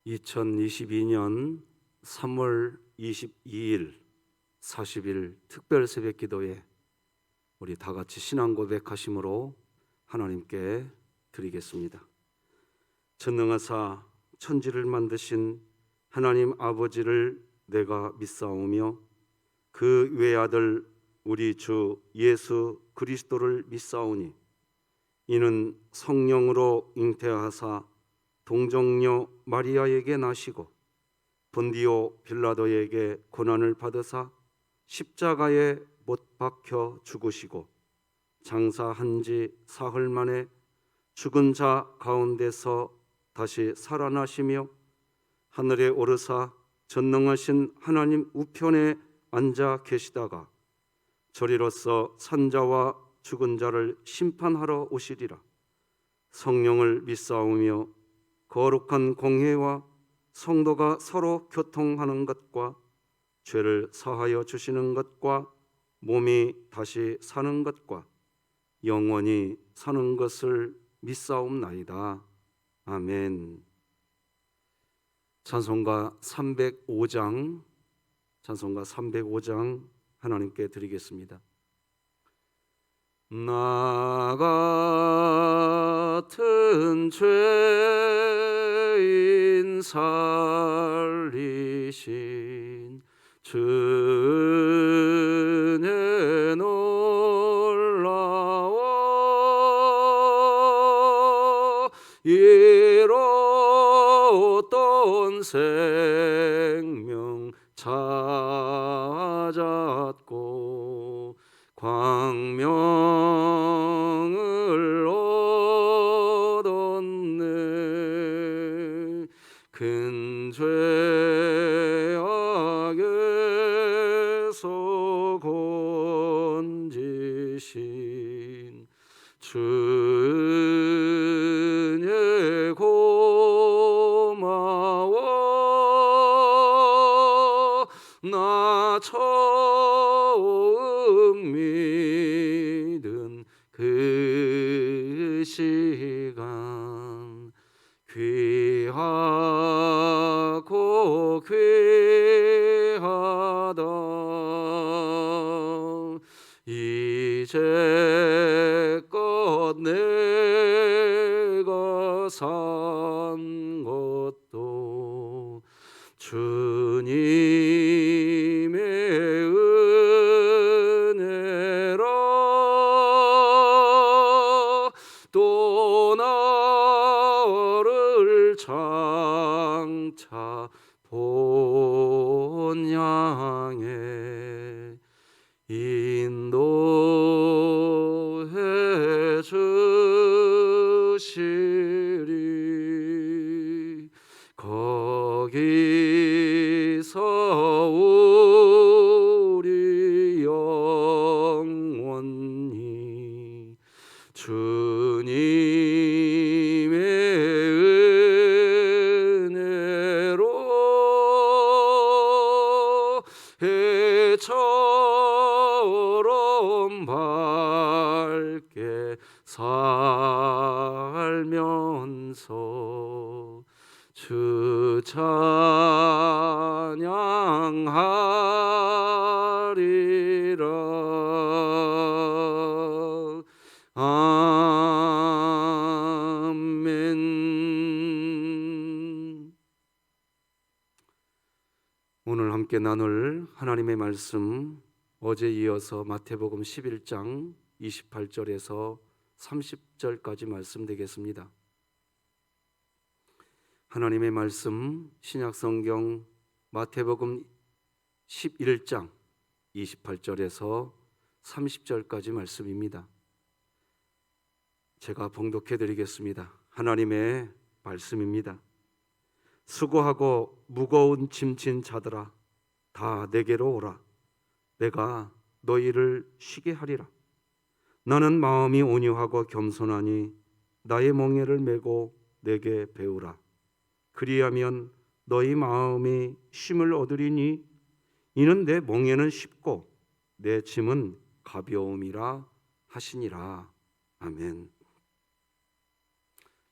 2022년 3월 22일 40일 특별 새벽 기도에 우리 다 같이 신앙 고백하심으로 하나님께 드리겠습니다. 전능하사 천지를 만드신 하나님 아버지를 내가 믿사오며 그 외아들 우리 주 예수 그리스도를 믿사오니 이는 성령으로 잉태하사 동정녀 마리아에게 나시고 본디오 빌라도에게 고난을 받으사 십자가에 못 박혀 죽으시고 장사한 지 사흘 만에 죽은 자 가운데서 다시 살아나시며 하늘에 오르사 전능하신 하나님 우편에 앉아 계시다가 저리로서 산자와 죽은 자를 심판하러 오시리라. 성령을 믿사오며 거룩한 공회와 성도가 서로 교통하는 것과 죄를 사하여 주시는 것과 몸이 다시 사는 것과 영원히 사는 것을 믿사옵나이다. 아멘. 찬송가 305장 하나님께 드리겠습니다. 나 같은 죄인 살리신 주의 놀라워 잃었던 생명 찾았고 광명을 얻었네. 큰 죄악에서 건지신 주의 고마워. 나 처음 믿은 그 시간 귀하고 귀하다. 이제껏 내가 산 것도 주님의 은혜라. 또 나를 장차 본향에 인도해 주시리. 거기서 우리 영원히 주님의 은혜로 해처럼 밝게 살면서 주 찬양하리라. 아멘. 오늘 함께 나눌 하나님의 말씀, 어제 이어서 마태복음 11장 28절에서 30절까지 말씀 되겠습니다. 하나님의 말씀, 신약성경 마태복음 11장 28절에서 30절까지 말씀입니다. 제가 봉독해 드리겠습니다. 하나님의 말씀입니다. 수고하고 무거운 짐진 자들아, 다 내게로 오라. 내가 너희를 쉬게 하리라. 나는 마음이 온유하고 겸손하니 나의 멍에를 메고 내게 배우라. 그리하면 너희 마음이 쉼을 얻으리니 이는 내 멍에는 쉽고 내 짐은 가벼움이라 하시니라. 아멘.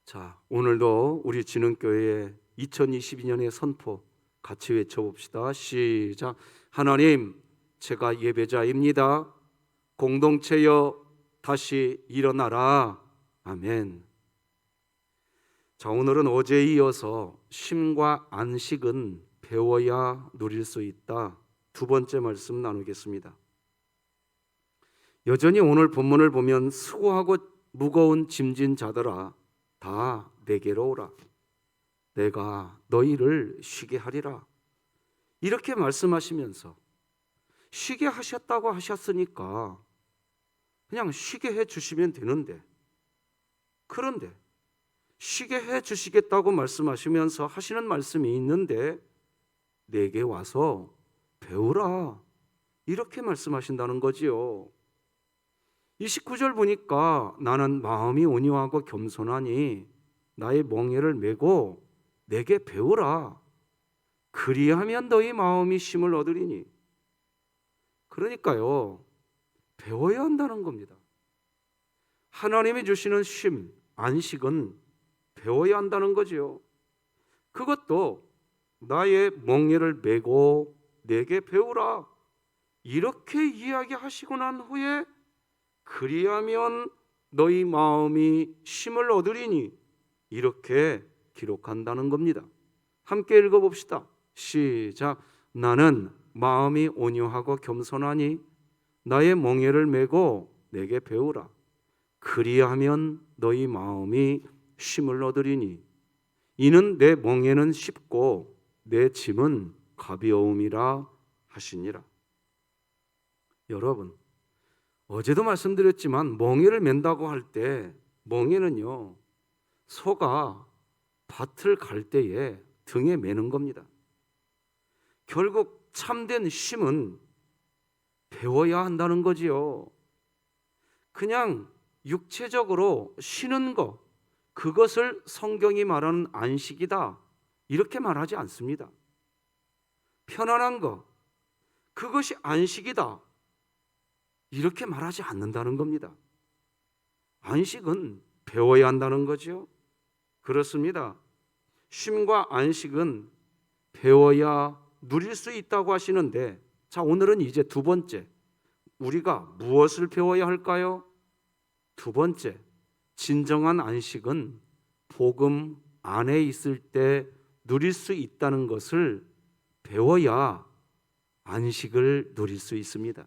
자, 오늘도 우리 진흥교회에 2022년의 선포 같이 외쳐봅시다. 시작. 하나님, 제가 예배자입니다. 공동체여 다시 일어나라. 아멘. 자, 오늘은 어제에 이어서 쉼과 안식은 배워야 누릴 수 있다. 두 번째 말씀 나누겠습니다. 여전히 오늘 본문을 보면 수고하고 무거운 짐진 자들아 다 내게로 오라. 내가 너희를 쉬게 하리라. 이렇게 말씀하시면서 쉬게 하셨다고 하셨으니까 그냥 쉬게 해 주시면 되는데, 그런데 쉬게 해 주시겠다고 말씀하시면서 하시는 말씀이 있는데 내게 와서 배우라, 이렇게 말씀하신다는 거지요. 29절 보니까 나는 마음이 온유하고 겸손하니 나의 멍에를 메고 내게 배우라. 그리하면 너희 마음이 쉼을 얻으리니. 그러니까요, 배워야 한다는 겁니다. 하나님이 주시는 쉼, 안식은 배워야 한다는 거지요. 그것도 나의 멍에를 메고 내게 배우라, 이렇게 이야기하시고 난 후에 그리하면 너희 마음이 쉼을 얻으리니, 이렇게 기록한다는 겁니다. 함께 읽어봅시다. 시작. 나는 마음이 온유하고 겸손하니 나의 멍에를 메고 내게 배우라. 그리하면 너희 마음이 쉼을 얻으리니 이는 내 멍에는 쉽고 내 짐은 가벼움이라 하시니라. 여러분, 어제도 말씀드렸지만 멍에를 맨다고 할 때 멍에는요, 소가 밭을 갈 때에 등에 매는 겁니다. 결국 참된 쉼은 배워야 한다는 거지요. 그냥 육체적으로 쉬는 것, 그것을 성경이 말하는 안식이다, 이렇게 말하지 않습니다. 편안한 것, 그것이 안식이다, 이렇게 말하지 않는다는 겁니다. 안식은 배워야 한다는 거죠. 그렇습니다. 쉼과 안식은 배워야 누릴 수 있다고 하시는데, 자, 오늘은 이제 두 번째, 우리가 무엇을 배워야 할까요? 두 번째, 진정한 안식은 복음 안에 있을 때 누릴 수 있다는 것을 배워야 안식을 누릴 수 있습니다.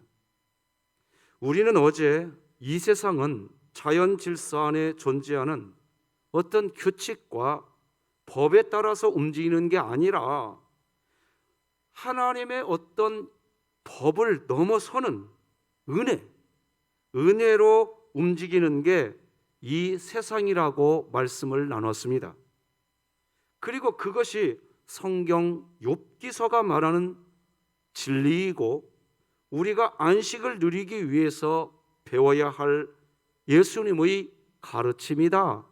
우리는 어제 이 세상은 자연 질서 안에 존재하는 어떤 규칙과 법에 따라서 움직이는 게 아니라 하나님의 어떤 법을 넘어서는 은혜로 움직이는 게 이 세상이라고 말씀을 나눴습니다. 그리고 그것이 성경 욥기서가 말하는 진리이고 우리가 안식을 누리기 위해서 배워야 할 예수님의 가르침이다,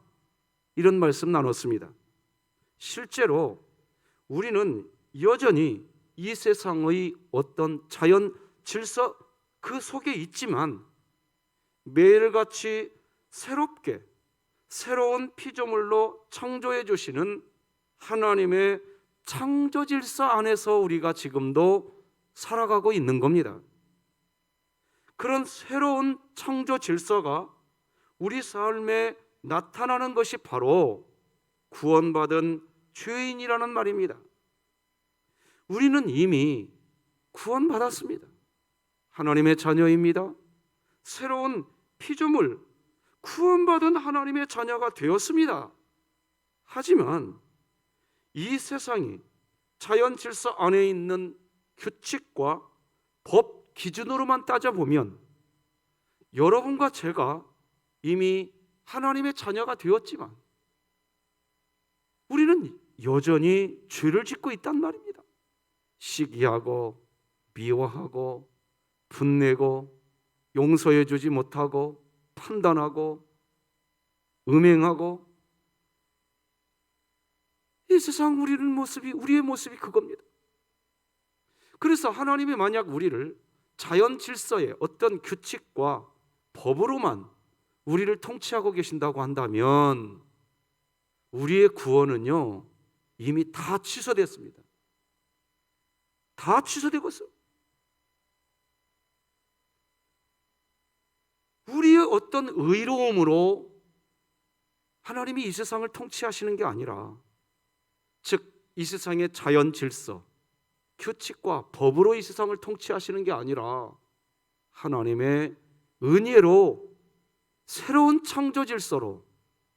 이런 말씀 나눴습니다. 실제로 우리는 여전히 이 세상의 어떤 자연 질서 그 속에 있지만 매일같이 새롭게 새로운 피조물로 창조해 주시는 하나님의 창조 질서 안에서 우리가 지금도 살아가고 있는 겁니다. 그런 새로운 창조 질서가 우리 삶에 나타나는 것이 바로 구원받은 죄인이라는 말입니다. 우리는 이미 구원받았습니다. 하나님의 자녀입니다. 새로운 피조물, 구원받은 하나님의 자녀가 되었습니다. 하지만 이 세상이 자연 질서 안에 있는 규칙과 법 기준으로만 따져보면 여러분과 제가 이미 하나님의 자녀가 되었지만 우리는 여전히 죄를 짓고 있단 말입니다. 시기하고 미워하고 분내고 용서해 주지 못하고 판단하고 음행하고, 이 세상 우리의 모습이 그겁니다. 그래서 하나님이 만약 우리를 자연 질서의 어떤 규칙과 법으로만 우리를 통치하고 계신다고 한다면 우리의 구원은요, 이미 다 취소됐습니다. 다 취소되고 있어요. 우리의 어떤 의로움으로 하나님이 이 세상을 통치하시는 게 아니라, 즉 이 세상의 자연 질서, 규칙과 법으로 이 세상을 통치하시는 게 아니라 하나님의 은혜로 새로운 창조 질서로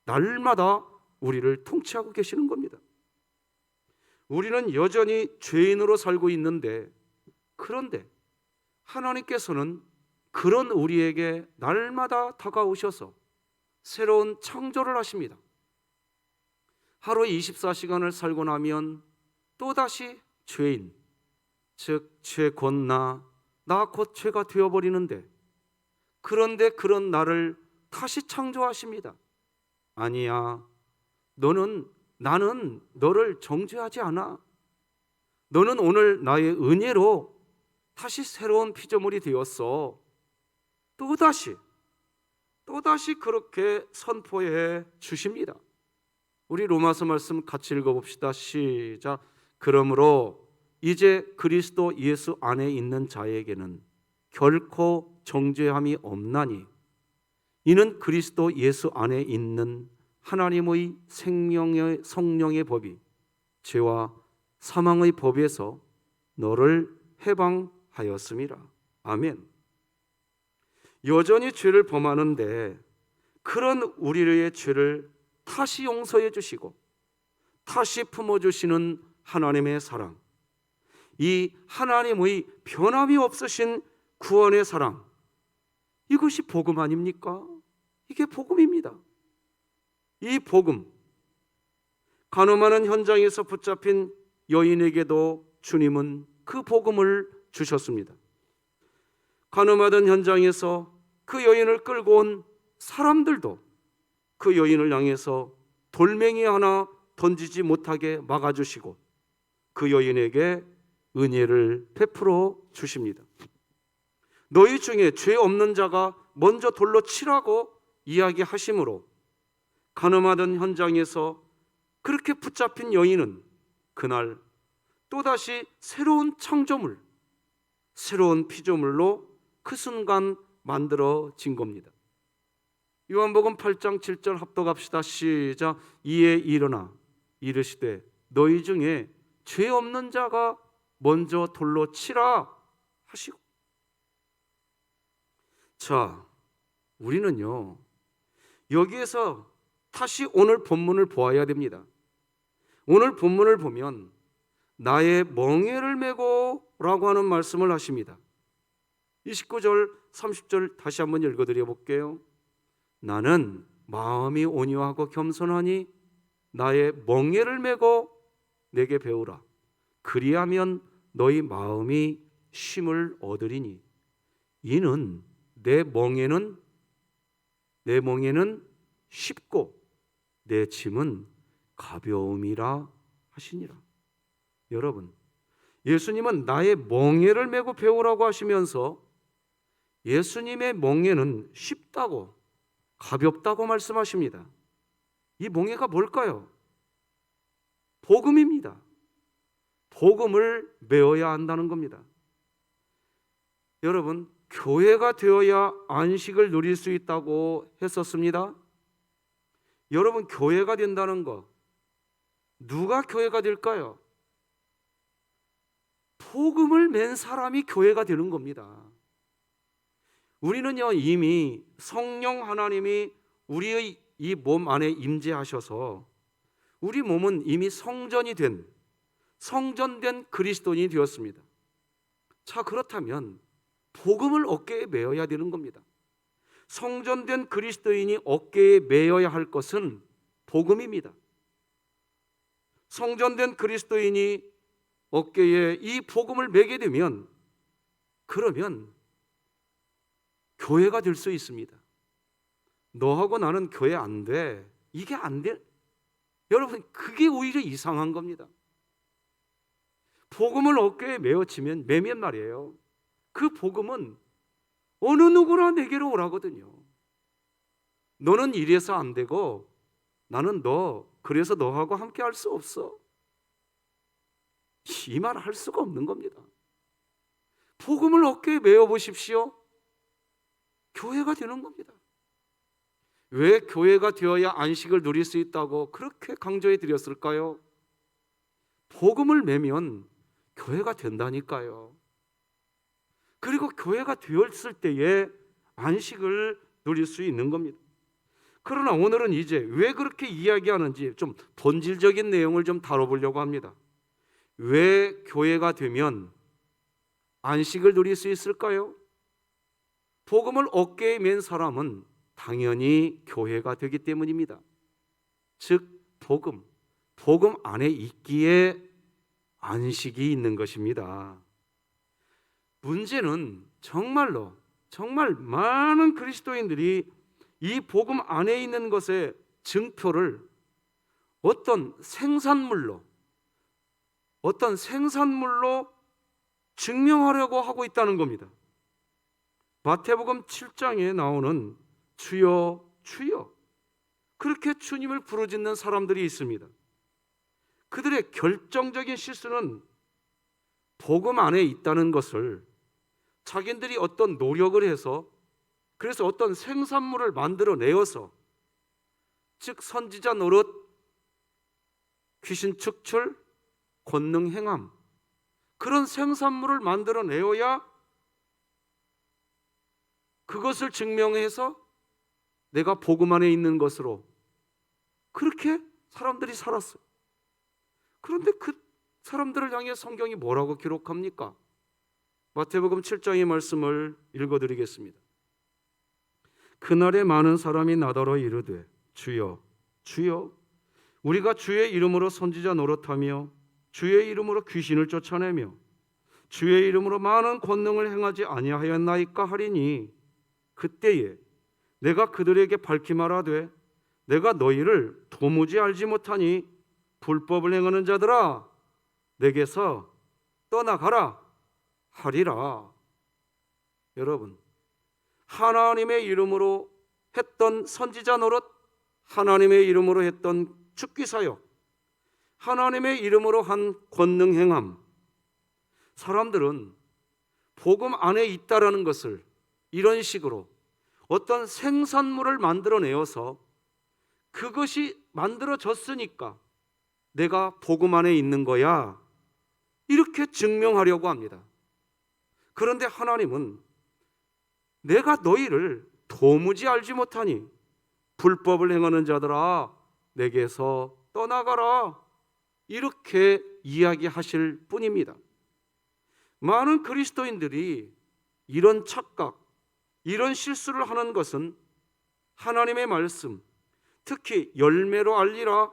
날마다 우리를 통치하고 계시는 겁니다. 우리는 여전히 죄인으로 살고 있는데, 그런데 하나님께서는 그런 우리에게 날마다 다가오셔서 새로운 창조를 하십니다. 하루 24시간을 살고 나면 또다시 죄인, 즉 죄 곧나 나 곧 죄가 되어버리는데, 그런데 그런 나를 다시 창조하십니다. 아니야, 나는 너를 정죄하지 않아. 너는 오늘 나의 은혜로 다시 새로운 피조물이 되었어. 또다시 그렇게 선포해 주십니다. 우리 로마서 말씀 같이 읽어봅시다. 시작. 그러므로 이제 그리스도 예수 안에 있는 자에게는 결코 정죄함이 없나니, 이는 그리스도 예수 안에 있는 하나님의 생명의 성령의 법이 죄와 사망의 법에서 너를 해방하였음이라. 아멘. 여전히 죄를 범하는데 그런 우리의 죄를 다시 용서해 주시고 다시 품어주시는 하나님의 사랑, 이 하나님의 변함이 없으신 구원의 사랑, 이것이 복음 아닙니까? 이게 복음입니다. 이 복음, 간음하는 현장에서 붙잡힌 여인에게도 주님은 그 복음을 주셨습니다. 간음하던 현장에서 그 여인을 끌고 온 사람들도 그 여인을 향해서 돌멩이 하나 던지지 못하게 막아주시고 그 여인에게 은혜를 베풀어 주십니다. 너희 중에 죄 없는 자가 먼저 돌로 치라고 이야기하심으로 간음하던 현장에서 그렇게 붙잡힌 여인은 그날 또다시 새로운 창조물, 새로운 피조물로 그 순간 만들어진 겁니다. 요한복음 8장 7절 합독합시다. 시작. 이에 일어나 이르시되 너희 중에 죄 없는 자가 먼저 돌로 치라 하시고. 자, 우리는요 여기에서 다시 오늘 본문을 보아야 됩니다. 오늘 본문을 보면 나의 멍에를 메고 라고 하는 말씀을 하십니다. 29절 30절 다시 한번 읽어드려 볼게요. 나는 마음이 온유하고 겸손하니 나의 멍에를 메고 내게 배우라. 그리하면 너희 마음이 쉼을 얻으리니 이는 내 멍에는 쉽고 내 짐은 가벼움이라 하시니라. 여러분, 예수님은 나의 멍에를 메고 배우라고 하시면서 예수님의 멍에는 쉽다고 가볍다고 말씀하십니다. 이 멍에가 뭘까요? 복음입니다. 복음을 메어야 한다는 겁니다. 여러분, 교회가 되어야 안식을 누릴 수 있다고 했었습니다. 여러분, 교회가 된다는 거, 누가 교회가 될까요? 복음을 맨 사람이 교회가 되는 겁니다. 우리는요 이미 성령 하나님이 우리의 이 몸 안에 임재하셔서 우리 몸은 이미 성전된 그리스도인이 되었습니다. 자, 그렇다면 복음을 어깨에 메어야 되는 겁니다. 성전된 그리스도인이 어깨에 메어야 할 것은 복음입니다. 성전된 그리스도인이 어깨에 이 복음을 메게 되면 그러면 교회가 될 수 있습니다. 너하고 나는 교회 안 돼. 이게 안 돼. 여러분, 그게 오히려 이상한 겁니다. 복음을 어깨에 메어치면 매면 말이에요. 그 복음은 어느 누구나 내게로 오라거든요. 너는 이래서 안 되고 나는 그래서 너하고 함께 할 수 없어. 이 말 할 수가 없는 겁니다. 복음을 어깨에 메어 보십시오. 교회가 되는 겁니다. 왜 교회가 되어야 안식을 누릴 수 있다고 그렇게 강조해 드렸을까요? 복음을 메면 교회가 된다니까요. 그리고 교회가 되었을 때에 안식을 누릴 수 있는 겁니다. 그러나 오늘은 이제 왜 그렇게 이야기하는지 좀 본질적인 내용을 좀 다뤄보려고 합니다. 왜 교회가 되면 안식을 누릴 수 있을까요? 복음을 어깨에 맨 사람은 당연히 교회가 되기 때문입니다. 즉 복음 안에 있기에 안식이 있는 것입니다. 문제는 정말 많은 그리스도인들이 이 복음 안에 있는 것의 증표를 어떤 생산물로 증명하려고 하고 있다는 겁니다. 마태복음 7장에 나오는 주여 주여 그렇게 주님을 부르짖는 사람들이 있습니다. 그들의 결정적인 실수는 복음 안에 있다는 것을 자기들이 어떤 노력을 해서 그래서 어떤 생산물을 만들어내어서 즉 선지자 노릇, 귀신 축출, 권능 행함 그런 생산물을 만들어내어야 그것을 증명해서 내가 복음 안에 있는 것으로 그렇게 사람들이 살았어요. 그런데 그 사람들을 향해 성경이 뭐라고 기록합니까? 마태복음 7장의 말씀을 읽어드리겠습니다. 그날에 많은 사람이 나더러 이르되 주여 주여 우리가 주의 이름으로 선지자 노릇하며 주의 이름으로 귀신을 쫓아내며 주의 이름으로 많은 권능을 행하지 아니하였나이까 하리니 그때에 내가 그들에게 밝히 말하되 내가 너희를 도무지 알지 못하니 불법을 행하는 자들아 내게서 떠나가라 하리라. 여러분 하나님의 이름으로 했던 선지자 노릇, 하나님의 이름으로 했던 축기사역, 하나님의 이름으로 한 권능 행함 사람들은 복음 안에 있다라는 것을 이런 식으로 어떤 생산물을 만들어내어서 그것이 만들어졌으니까 내가 복음 안에 있는 거야 이렇게 증명하려고 합니다. 그런데 하나님은 내가 너희를 도무지 알지 못하니 불법을 행하는 자들아 내게서 떠나가라 이렇게 이야기하실 뿐입니다. 많은 그리스도인들이 이런 착각, 이런 실수를 하는 것은 하나님의 말씀, 특히 열매로 알리라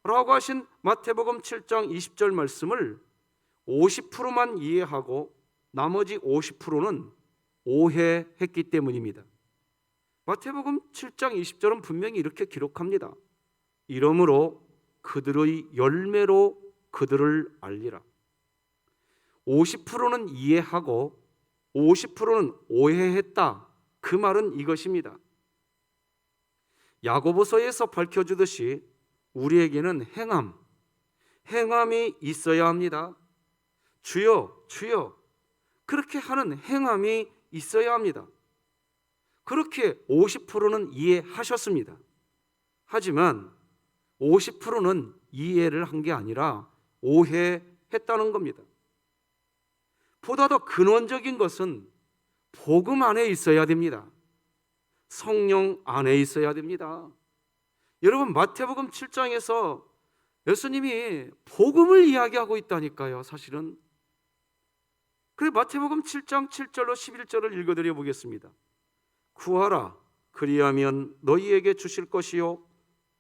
라고 하신 마태복음 7장 20절 말씀을 50%만 이해하고 나머지 50%는 오해했기 때문입니다. 마태복음 7장 20절은 분명히 이렇게 기록합니다. 이러므로 그들의 열매로 그들을 알리라. 50%는 이해하고 50%는 오해했다. 그 말은 이것입니다. 야고보서에서 밝혀주듯이 우리에게는 행함이 있어야 합니다. 주여 주여 그렇게 하는 행함이 있어야 합니다. 그렇게 50%는 이해하셨습니다. 하지만 50%는 이해를 한 게 아니라 오해했다는 겁니다. 보다 더 근원적인 것은 복음 안에 있어야 됩니다. 성령 안에 있어야 됩니다. 여러분 마태복음 7장에서 예수님이 복음을 이야기하고 있다니까요. 사실은 그래 마태복음 7장 7절로 11절을 읽어드려 보겠습니다. 구하라 그리하면 너희에게 주실 것이요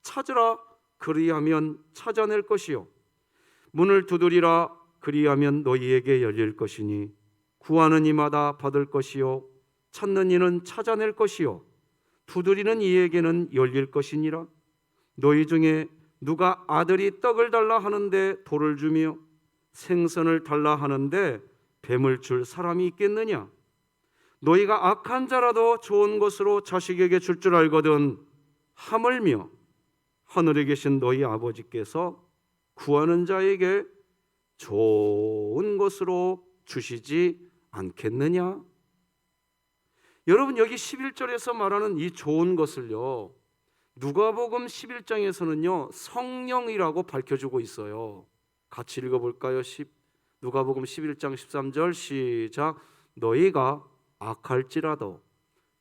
찾으라 그리하면 찾아낼 것이요 문을 두드리라 그리하면 너희에게 열릴 것이니 구하는 이마다 받을 것이요 찾는 이는 찾아낼 것이요 두드리는 이에게는 열릴 것이니라. 너희 중에 누가 아들이 떡을 달라 하는데 돌을 주며 생선을 달라 하는데 뱀을 줄 사람이 있겠느냐? 너희가 악한 자라도 좋은 것으로 자식에게 줄 줄 알거든 하물며 하늘에 계신 너희 아버지께서 구하는 자에게 좋은 것으로 주시지 않겠느냐? 여러분, 여기 11절에서 말하는 이 좋은 것을요, 누가복음 11장에서는요 성령이라고 밝혀주고 있어요. 같이 읽어볼까요? 누가복음 11장 13절 시작. 너희가 악할지라도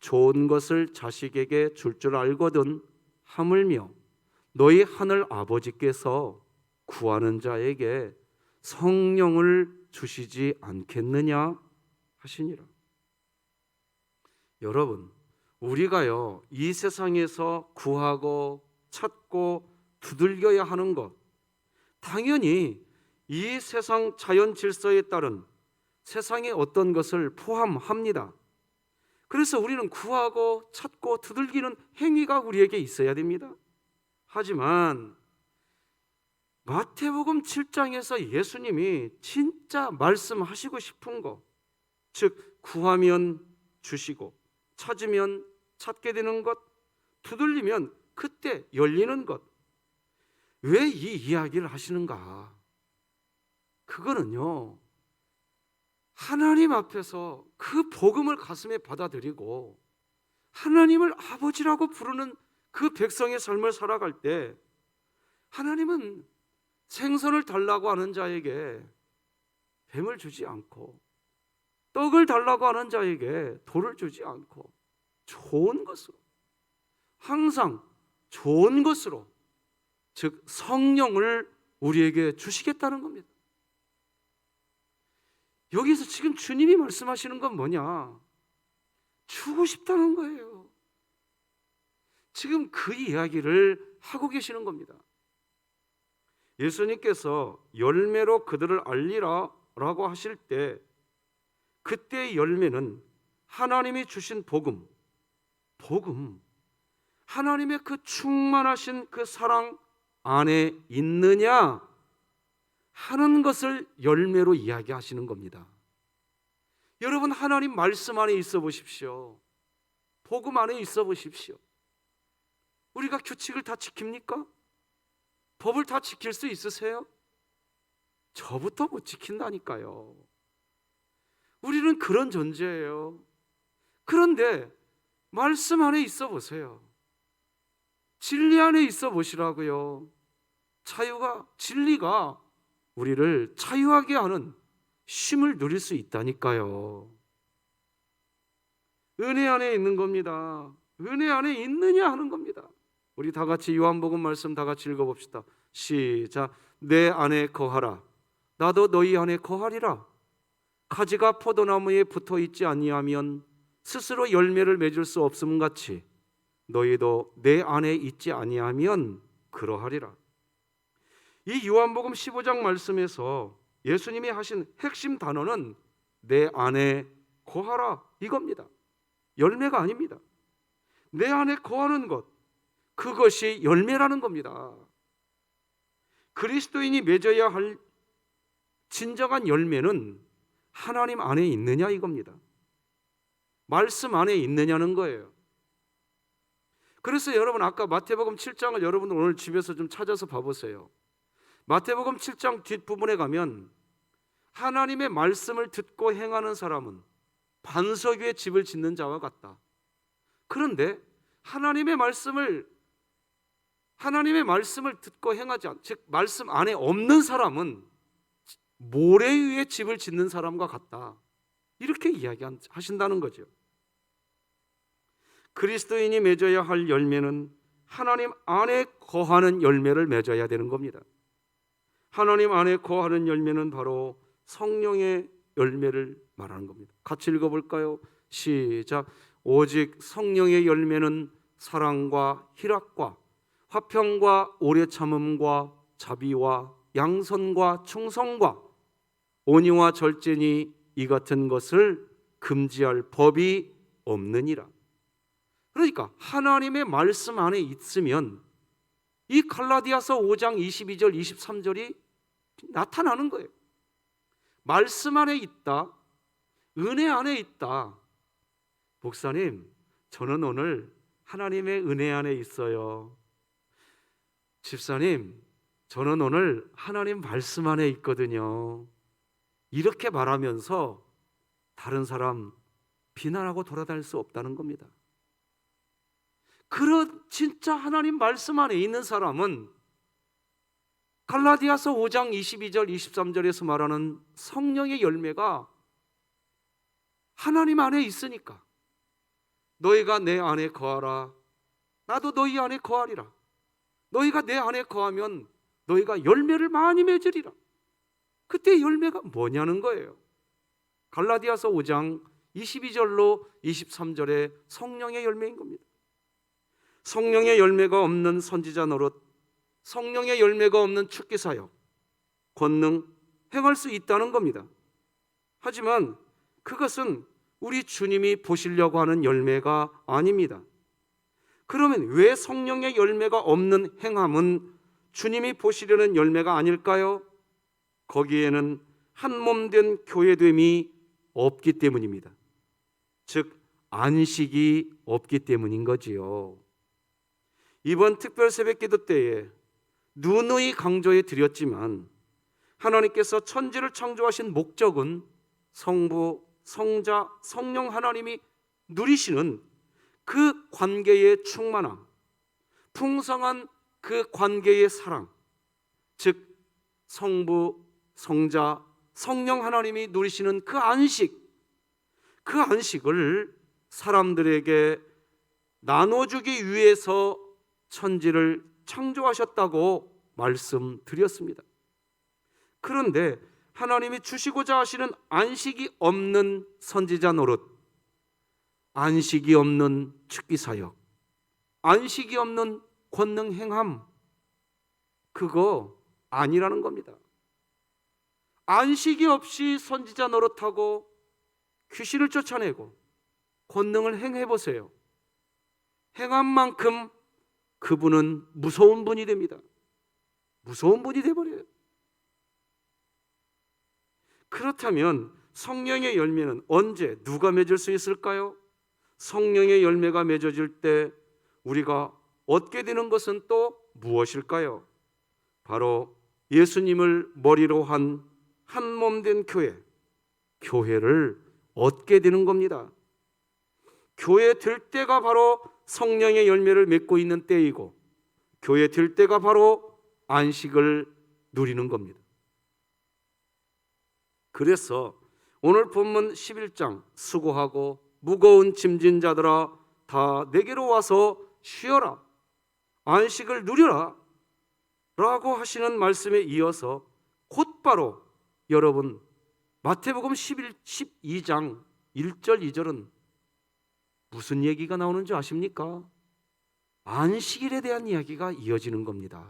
좋은 것을 자식에게 줄 줄 알거든 하물며 너희 하늘 아버지께서 구하는 자에게 성령을 주시지 않겠느냐 하시니라. 여러분, 우리가요 이 세상에서 구하고 찾고 두들겨야 하는 것, 당연히 이 세상 자연 질서에 따른 세상의 어떤 것을 포함합니다. 그래서 우리는 구하고 찾고 두들기는 행위가 우리에게 있어야 됩니다. 하지만 마태복음 7장에서 예수님이 진짜 말씀하시고 싶은 것, 즉 구하면 주시고 찾으면 찾게 되는 것, 두들리면 그때 열리는 것, 왜 이 이야기를 하시는가? 그거는요 하나님 앞에서 그 복음을 가슴에 받아들이고 하나님을 아버지라고 부르는 그 백성의 삶을 살아갈 때, 하나님은 생선을 달라고 하는 자에게 뱀을 주지 않고 떡을 달라고 하는 자에게 돌을 주지 않고 좋은 것으로, 항상 좋은 것으로, 즉 성령을 우리에게 주시겠다는 겁니다. 여기서 지금 주님이 말씀하시는 건 뭐냐? 주고 싶다는 거예요. 지금 그 이야기를 하고 계시는 겁니다. 예수님께서 열매로 그들을 알리라 라고 하실 때, 그때의 열매는 하나님이 주신 복음, 하나님의 그 충만하신 그 사랑 안에 있느냐 하는 것을 열매로 이야기하시는 겁니다. 여러분, 하나님 말씀 안에 있어 보십시오. 복음 안에 있어 보십시오. 우리가 규칙을 다 지킵니까? 법을 다 지킬 수 있으세요? 저부터 못 지킨다니까요. 우리는 그런 존재예요. 그런데 말씀 안에 있어 보세요. 진리 안에 있어 보시라고요. 진리가 우리를 자유하게 하는 쉼을 누릴 수 있다니까요. 은혜 안에 있는 겁니다. 은혜 안에 있느냐 하는 겁니다. 우리 다 같이 요한복음 말씀 다 같이 읽어봅시다. 시작. 내 안에 거하라. 나도 너희 안에 거하리라. 가지가 포도나무에 붙어 있지 아니하면 스스로 열매를 맺을 수 없음 같이 너희도 내 안에 있지 아니하면 그러하리라. 이 요한복음 15장 말씀에서 예수님이 하신 핵심 단어는 내 안에 거하라 이겁니다. 열매가 아닙니다. 내 안에 거하는 것, 그것이 열매라는 겁니다. 그리스도인이 맺어야 할 진정한 열매는 하나님 안에 있느냐 이겁니다. 말씀 안에 있느냐는 거예요. 그래서 여러분, 아까 마태복음 7장을 여러분들 오늘 집에서 좀 찾아서 봐보세요. 마태복음 7장 뒷부분에 가면 하나님의 말씀을 듣고 행하는 사람은 반석 위에 집을 짓는 자와 같다. 그런데 하나님의 말씀을 듣고 행하지 않, 즉 말씀 안에 없는 사람은 모래 위에 집을 짓는 사람과 같다. 이렇게 이야기하신다는 거죠. 그리스도인이 맺어야 할 열매는 하나님 안에 거하는 열매를 맺어야 되는 겁니다. 하나님 안에 거하는 열매는 바로 성령의 열매를 말하는 겁니다. 같이 읽어볼까요? 시작. 오직 성령의 열매는 사랑과 희락과 화평과 오래 참음과 자비와 양선과 충성과 온유와 절제니 이 같은 것을 금지할 법이 없느니라. 그러니까 하나님의 말씀 안에 있으면 이 갈라디아서 5장 22절 23절이 나타나는 거예요. 말씀 안에 있다, 은혜 안에 있다. 목사님, 저는 오늘 하나님의 은혜 안에 있어요. 집사님, 저는 오늘 하나님 말씀 안에 있거든요. 이렇게 말하면서 다른 사람 비난하고 돌아다닐 수 없다는 겁니다. 그런 진짜 하나님 말씀 안에 있는 사람은 갈라디아서 5장 22절 23절에서 말하는 성령의 열매가 하나님 안에 있으니까 너희가 내 안에 거하라 나도 너희 안에 거하리라. 너희가 내 안에 거하면 너희가 열매를 많이 맺으리라. 그때 열매가 뭐냐는 거예요. 갈라디아서 5장 22절로 23절에 성령의 열매인 겁니다. 성령의 열매가 없는 선지자 노릇, 성령의 열매가 없는 축기 사역, 권능 행할 수 있다는 겁니다. 하지만 그것은 우리 주님이 보시려고 하는 열매가 아닙니다. 그러면 왜 성령의 열매가 없는 행함은 주님이 보시려는 열매가 아닐까요? 거기에는 한 몸 된 교회됨이 없기 때문입니다. 즉 안식이 없기 때문인 거지요. 이번 특별 새벽 기도 때에 누누이 강조해 드렸지만 하나님께서 천지를 창조하신 목적은 성부, 성자, 성령 하나님이 누리시는 그 관계의 충만함, 풍성한 그 관계의 사랑, 즉 성부, 성자, 성령 하나님이 누리시는 그 안식, 그 안식을 사람들에게 나눠주기 위해서 천지를 창조하셨다고 말씀드렸습니다. 그런데 하나님이 주시고자 하시는 안식이 없는 선지자 노릇, 안식이 없는 축기 사역, 안식이 없는 권능 행함, 그거 아니라는 겁니다. 안식이 없이 선지자 노릇하고 귀신을 쫓아내고 권능을 행해 보세요. 행한 만큼 그분은 무서운 분이 됩니다. 무서운 분이 돼버려요. 그렇다면 성령의 열매는 언제 누가 맺을 수 있을까요? 성령의 열매가 맺어질 때 우리가 얻게 되는 것은 또 무엇일까요? 바로 예수님을 머리로 한 한 몸 된 교회를 얻게 되는 겁니다. 교회 될 때가 바로 성령의 열매를 맺고 있는 때이고 교회 될 때가 바로 안식을 누리는 겁니다. 그래서 오늘 본문 11장 수고하고 무거운 짐진 자들아 다 내게로 와서 쉬어라 안식을 누려라 라고 하시는 말씀에 이어서 곧바로 여러분 마태복음 12장 1절 2절은 무슨 얘기가 나오는지 아십니까? 안식일에 대한 이야기가 이어지는 겁니다.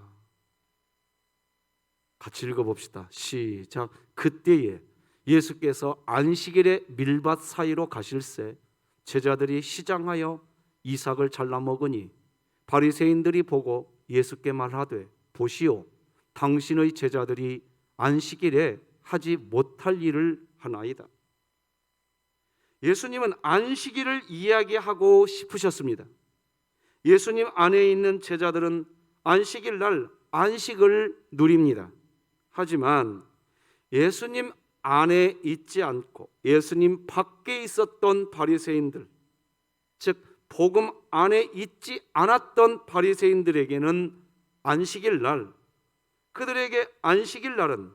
같이 읽어봅시다. 시작. 그때에 예수께서 안식일에 밀밭 사이로 가실새 제자들이 시장하여 이삭을 잘라 먹으니 바리새인들이 보고 예수께 말하되 보시오 당신의 제자들이 안식일에 하지 못할 일을 하나이다. 예수님은 안식일을 이야기하고 싶으셨습니다. 예수님 안에 있는 제자들은 안식일 날 안식을 누립니다. 하지만 예수님 안에 있지 않고 예수님 밖에 있었던 바리새인들, 즉 복음 안에 있지 않았던 바리새인들에게는 안식일 날, 그들에게 안식일 날은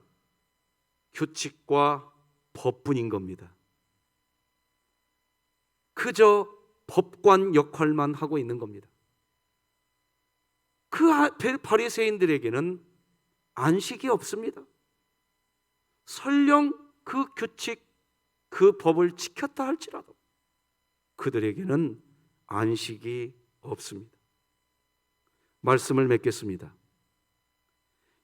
규칙과 법뿐인 겁니다. 그저 법관 역할만 하고 있는 겁니다. 그 바리새인들에게는 안식이 없습니다. 설령 그 규칙, 그 법을 지켰다 할지라도 그들에게는 안식이 없습니다. 말씀을 맺겠습니다.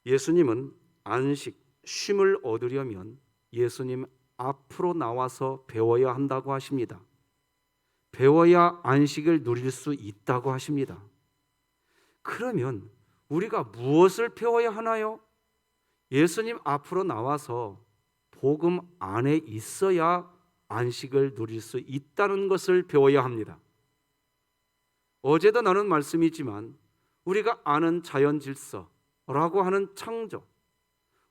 예수님은 안식, 쉼을 얻으려면 예수님 앞으로 나와서 배워야 한다고 하십니다. 배워야 안식을 누릴 수 있다고 하십니다. 그러면 우리가 무엇을 배워야 하나요? 예수님 앞으로 나와서 복음 안에 있어야 안식을 누릴 수 있다는 것을 배워야 합니다. 어제도 나눈 말씀이지만 우리가 아는 자연 질서, 하는 창조,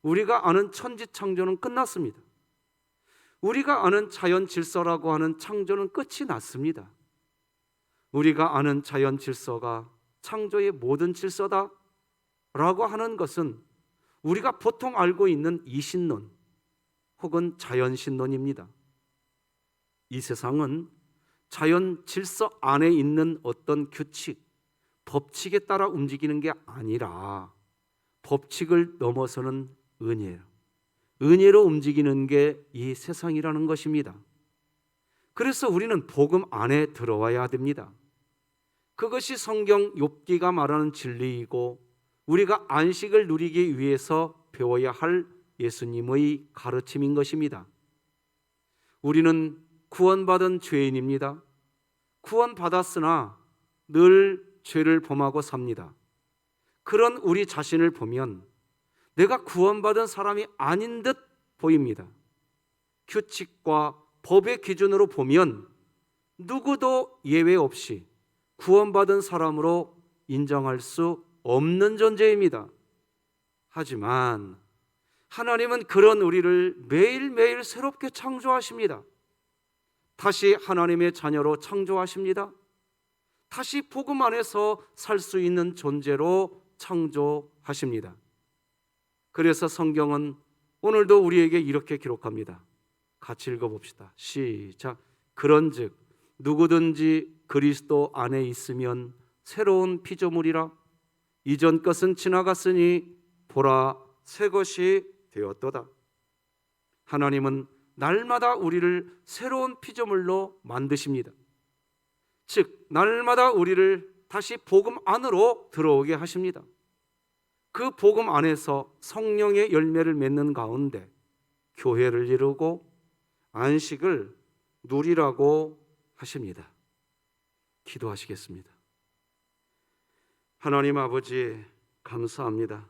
우리가 아는 천지 창조는 끝났습니다. 우리가 아는 자연 질서라고 하는 창조는 끝이 났습니다. 우리가 아는 자연 질서가 창조의 모든 질서다라고 하는 것은 우리가 보통 알고 있는 이신론 혹은 자연신론입니다. 이 세상은 자연 질서 안에 있는 어떤 규칙, 법칙에 따라 움직이는 게 아니라 법칙을 넘어서는 은혜예요. 은혜로 움직이는 게 이 세상이라는 것입니다. 그래서 우리는 복음 안에 들어와야 됩니다. 그것이 성경 욥기가 말하는 진리이고 우리가 안식을 누리기 위해서 배워야 할 예수님의 가르침인 것입니다. 우리는 구원받은 죄인입니다. 구원받았으나 늘 죄를 범하고 삽니다. 그런 우리 자신을 보면 내가 구원받은 사람이 아닌 듯 보입니다. 규칙과 법의 기준으로 보면 누구도 예외 없이 구원받은 사람으로 인정할 수 없는 존재입니다. 하지만 하나님은 그런 우리를 매일매일 새롭게 창조하십니다. 다시 하나님의 자녀로 창조하십니다. 다시 복음 안에서 살 수 있는 존재로 창조하십니다. 그래서 성경은 오늘도 우리에게 이렇게 기록합니다. 같이 읽어봅시다. 시작. 그런즉 누구든지 그리스도 안에 있으면 새로운 피조물이라 이전 것은 지나갔으니 보라 새 것이 되었도다. 하나님은 날마다 우리를 새로운 피조물로 만드십니다. 즉 날마다 우리를 다시 복음 안으로 들어오게 하십니다. 그 복음 안에서 성령의 열매를 맺는 가운데 교회를 이루고 안식을 누리라고 하십니다. 기도하시겠습니다. 하나님 아버지 감사합니다.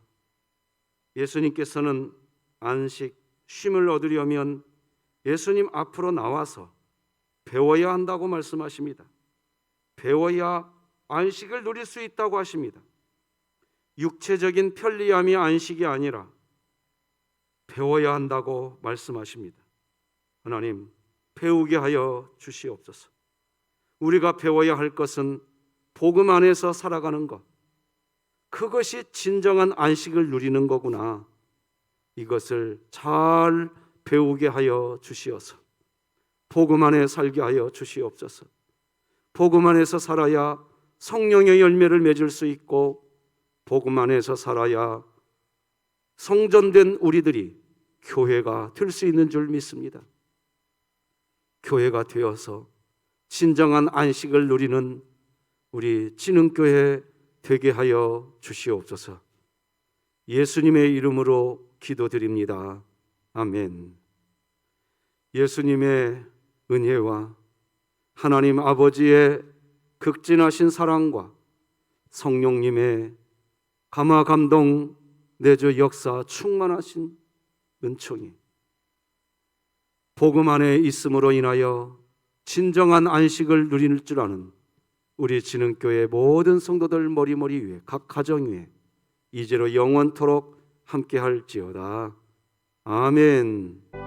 예수님께서는 안식, 쉼을 얻으려면 예수님 앞으로 나와서 배워야 한다고 말씀하십니다. 배워야 안식을 누릴 수 있다고 하십니다. 육체적인 편리함이 안식이 아니라 배워야 한다고 말씀하십니다. 하나님, 배우게 하여 주시옵소서. 우리가 배워야 할 것은 복음 안에서 살아가는 것, 그것이 진정한 안식을 누리는 거구나. 이것을 잘 배우게 하여 주시어서 복음 안에 살게 하여 주시옵소서. 복음 안에서 살아야 성령의 열매를 맺을 수 있고 복음 안에서 살아야 성전된 우리들이 교회가 될 수 있는 줄 믿습니다. 교회가 되어서 진정한 안식을 누리는 우리 진흥교회 되게 하여 주시옵소서. 예수님의 이름으로 기도드립니다. 아멘. 예수님의 은혜와 하나님 아버지의 극진하신 사랑과 성령님의 감화 감동 내주 역사 충만하신 은총이 복음 안에 있음으로 인하여 진정한 안식을 누릴 줄 아는 우리 진흥교회 모든 성도들 머리머리 위에 각 가정 위에 이제로 영원토록 함께 할지어다. 아멘.